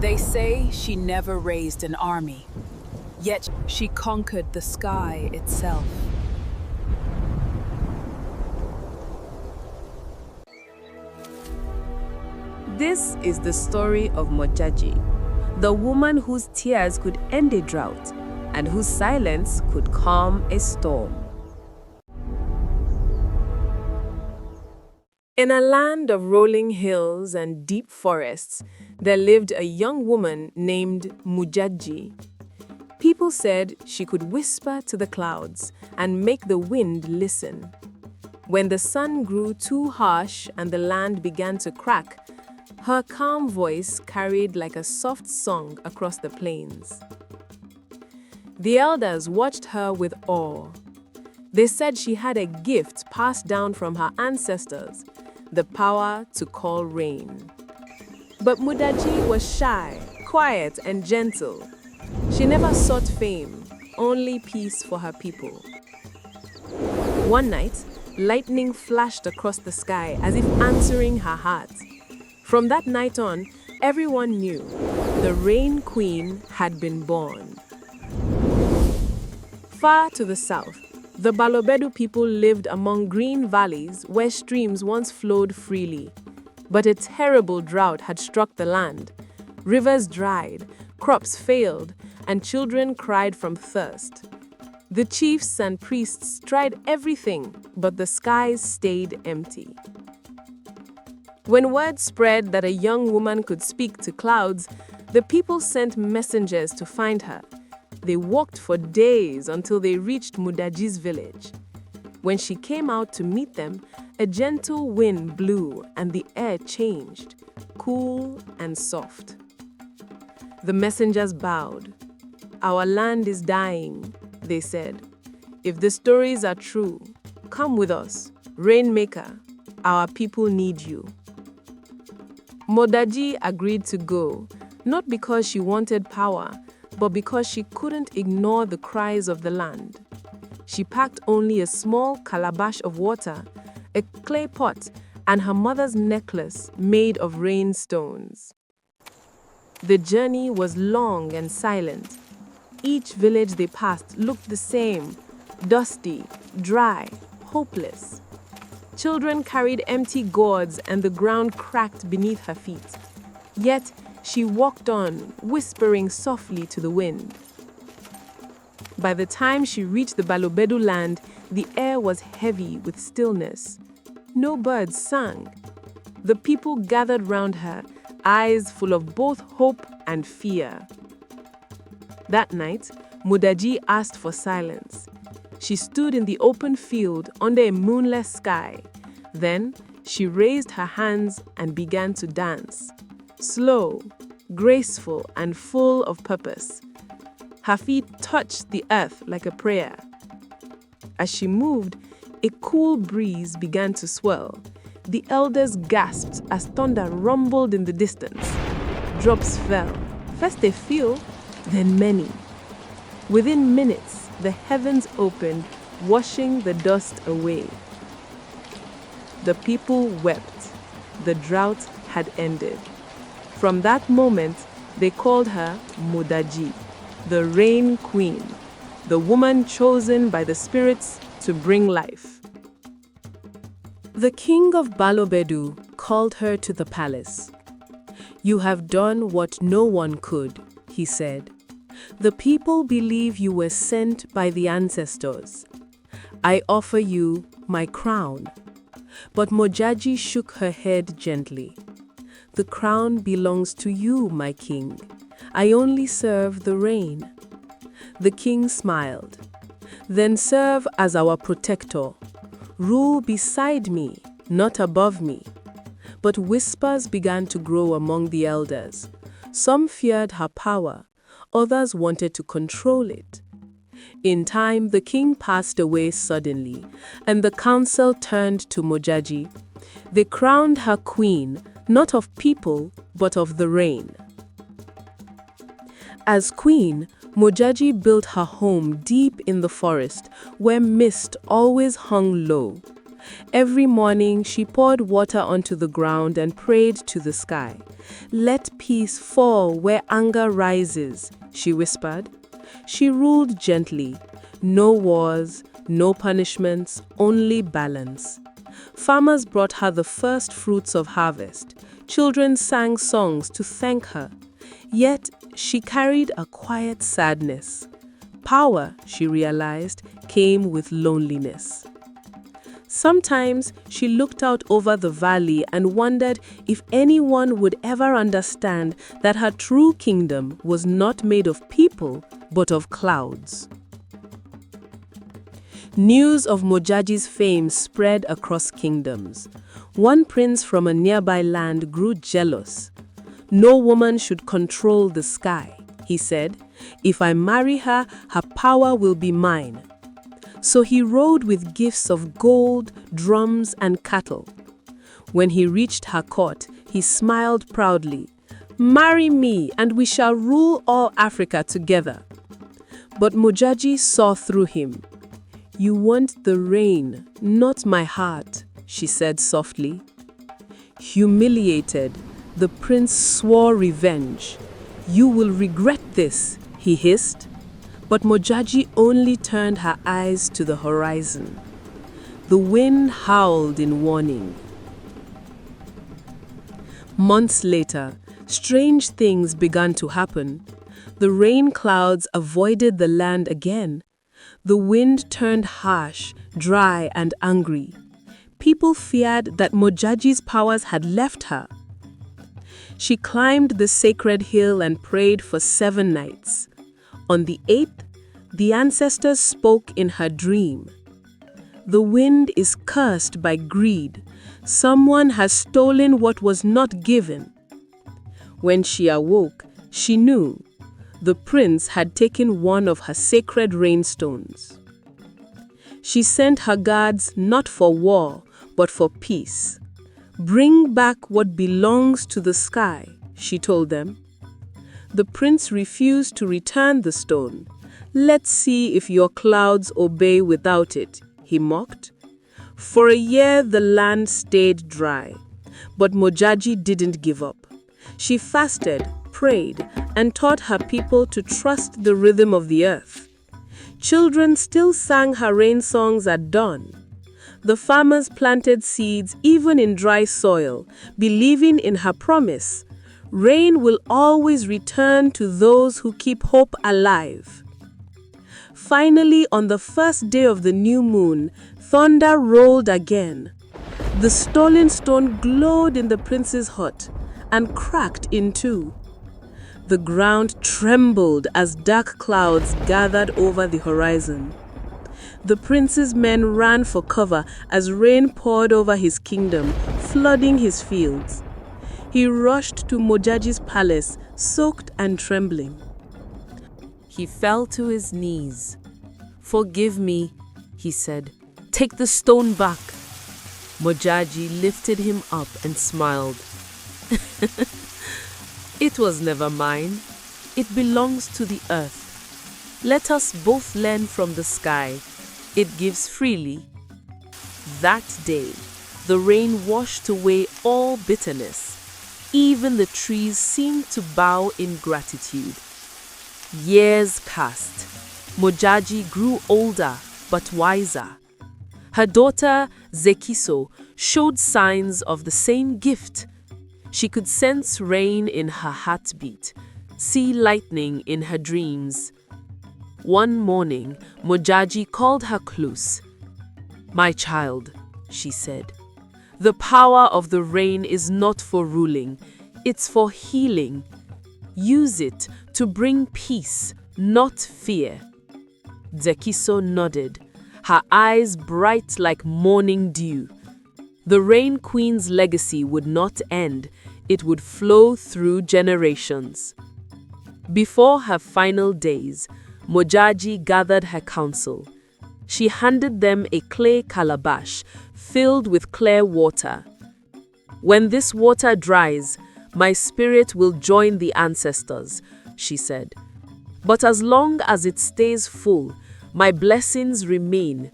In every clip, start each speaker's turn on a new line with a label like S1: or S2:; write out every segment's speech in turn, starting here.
S1: They say she never raised an army, yet she conquered the sky itself.
S2: This is the story of Modjadji, the woman whose tears could end a drought and whose silence could calm a storm. In a land of rolling hills and deep forests, there lived a young woman named Modjadji. People said she could whisper to the clouds and make the wind listen. When the sun grew too harsh and the land began to crack, her calm voice carried like a soft song across the plains. The elders watched her with awe. They said she had a gift passed down from her ancestors, the power to call rain. But Modjadji was shy, quiet, and gentle. She never sought fame, only peace for her people. One night, lightning flashed across the sky as if answering her heart. From that night on, everyone knew the Rain Queen had been born. Far to the south, the Balobedu people lived among green valleys where streams once flowed freely. But a terrible drought had struck the land. Rivers dried, crops failed, and children cried from thirst. The chiefs and priests tried everything, but the skies stayed empty. When word spread that a young woman could speak to clouds, the people sent messengers to find her. They walked for days until they reached Modjadji's village. When she came out to meet them, a gentle wind blew and the air changed, cool and soft. The messengers bowed. "Our land is dying," they said. "If the stories are true, come with us, Rainmaker. Our people need you." Modjadji agreed to go, not because she wanted power, but because she couldn't ignore the cries of the land. She packed only a small calabash of water, a clay pot, and her mother's necklace made of rain stones. The journey was long and silent. Each village they passed looked the same, dusty, dry, hopeless. Children carried empty gourds and the ground cracked beneath her feet. Yet she walked on, whispering softly to the wind. By the time she reached the Balobedu land, the air was heavy with stillness. No birds sang. The people gathered round her, eyes full of both hope and fear. That night, Modjadji asked for silence. She stood in the open field under a moonless sky. Then she raised her hands and began to dance. Slow, graceful, and full of purpose. Her feet touched the earth like a prayer. As she moved, a cool breeze began to swirl. The elders gasped as thunder rumbled in the distance. Drops fell. First a few, then many. Within minutes, the heavens opened, washing the dust away. The people wept. The drought had ended. From that moment, they called her Modjadji, the Rain Queen, the woman chosen by the spirits to bring life. The king of Balobedu called her to the palace. "You have done what no one could," he said. "The people believe you were sent by the ancestors. I offer you my crown." But Modjadji shook her head gently. "The crown belongs to you, my king. I only serve the rain." The king smiled. "Then serve as our protector. Rule beside me, not above me." But whispers began to grow among the elders. Some feared her power, others wanted to control it. In time, the king passed away suddenly, and the council turned to Modjadji. They crowned her queen, not of people, but of the rain. As queen, Modjadji built her home deep in the forest, where mist always hung low. Every morning, she poured water onto the ground and prayed to the sky. "Let peace fall where anger rises," she whispered. She ruled gently. No wars, no punishments, only balance. Farmers brought her the first fruits of harvest. Children sang songs to thank her. Yet, she carried a quiet sadness. Power, she realized, came with loneliness. Sometimes she looked out over the valley and wondered if anyone would ever understand that her true kingdom was not made of people, but of clouds. News of Modjadji's fame spread across kingdoms. One prince from a nearby land grew jealous. "No woman should control the sky," he said. "If I marry her, her power will be mine." So he rode with gifts of gold, drums, and cattle. When he reached her court, he smiled proudly. "Marry me, and we shall rule all Africa together." But Modjadji saw through him. "You want the rain, not my heart," she said softly. Humiliated, the prince swore revenge. "You will regret this," he hissed. But Modjadji only turned her eyes to the horizon. The wind howled in warning. Months later, strange things began to happen. The rain clouds avoided the land again. The wind turned harsh, dry, and angry. People feared that Modjadji's powers had left her. She climbed the sacred hill and prayed for 7 nights. On the 8th, the ancestors spoke in her dream. "The wind is cursed by greed. Someone has stolen what was not given." When she awoke, she knew the prince had taken one of her sacred rainstones. She sent her guards not for war, but for peace. "Bring back what belongs to the sky," she told them. The prince refused to return the stone. "Let's see if your clouds obey without it," he mocked. For a year, the land stayed dry. But Modjadji didn't give up. She fasted, prayed, and taught her people to trust the rhythm of the earth. Children still sang her rain songs at dawn. The farmers planted seeds even in dry soil, believing in her promise. Rain will always return to those who keep hope alive. Finally, on the first day of the new moon, thunder rolled again. The stolen stone glowed in the prince's hut and cracked in two. The ground trembled as dark clouds gathered over the horizon. The prince's men ran for cover as rain poured over his kingdom, flooding his fields. He rushed to Modjadji's palace, soaked and trembling. He fell to his knees. "Forgive me," he said. "Take the stone back." Modjadji lifted him up and smiled. "It was never mine. It belongs to the earth. Let us both learn from the sky. It gives freely." That day, the rain washed away all bitterness. Even the trees seemed to bow in gratitude. Years passed. Modjadji grew older but wiser. Her daughter, Zekiso, showed signs of the same gift. She could sense rain in her heartbeat, see lightning in her dreams. One morning, Modjadji called her close. "My child," she said, "the power of the rain is not for ruling, it's for healing. Use it to bring peace, not fear." Zekiso nodded, her eyes bright like morning dew. The Rain Queen's legacy would not end, it would flow through generations. Before her final days, Modjadji gathered her council. She handed them a clay calabash filled with clear water. "When this water dries, my spirit will join the ancestors," she said. "But as long as it stays full, my blessings remain."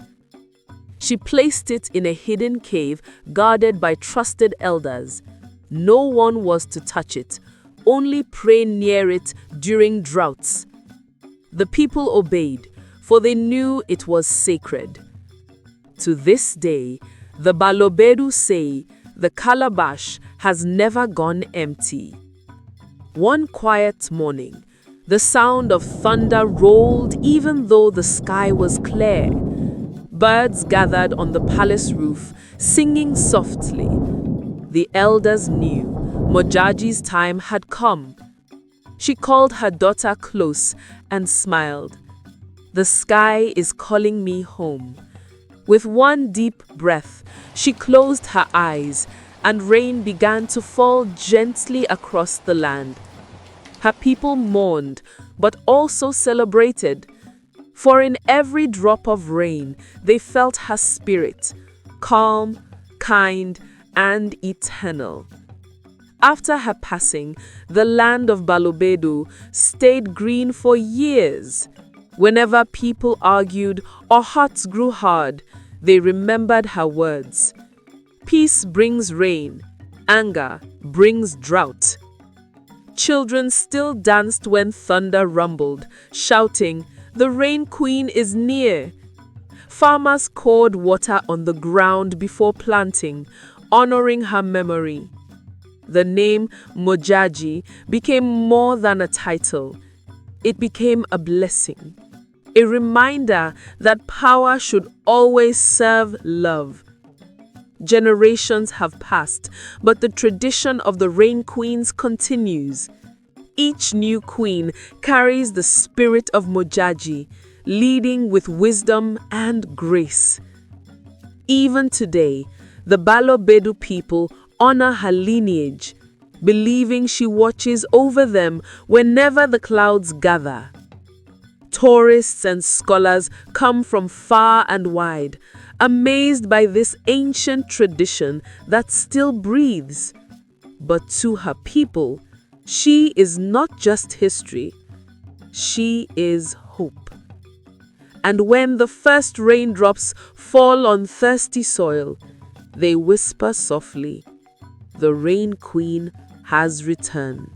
S2: She placed it in a hidden cave guarded by trusted elders. No one was to touch it, only pray near it during droughts. The people obeyed, for they knew it was sacred. To this day, the Balobedu say the calabash has never gone empty. One quiet morning, the sound of thunder rolled even though the sky was clear. Birds gathered on the palace roof, singing softly. The elders knew Modjadji's time had come. She called her daughter close and smiled. The sky is calling me home. With one deep breath, she closed her eyes, and rain began to fall gently across the land. Her people mourned, but also celebrated. For in every drop of rain, they felt her spirit, calm, kind, and eternal. After her passing, the land of Balobedu stayed green for years. Whenever people argued or hearts grew hard, they remembered her words. Peace brings rain, anger brings drought. Children still danced when thunder rumbled, shouting, "The Rain Queen is near." Farmers poured water on the ground before planting, honoring her memory. The name Modjadji became more than a title. It became a blessing, a reminder that power should always serve love. Generations have passed, but the tradition of the Rain Queens continues. Each new queen carries the spirit of Modjadji, leading with wisdom and grace. Even today, the Balobedu people honor her lineage, believing she watches over them whenever the clouds gather. Tourists and scholars come from far and wide, amazed by this ancient tradition that still breathes. But to her people, she is not just history, she is hope. And when the first raindrops fall on thirsty soil, they whisper softly, "The Rain Queen has returned."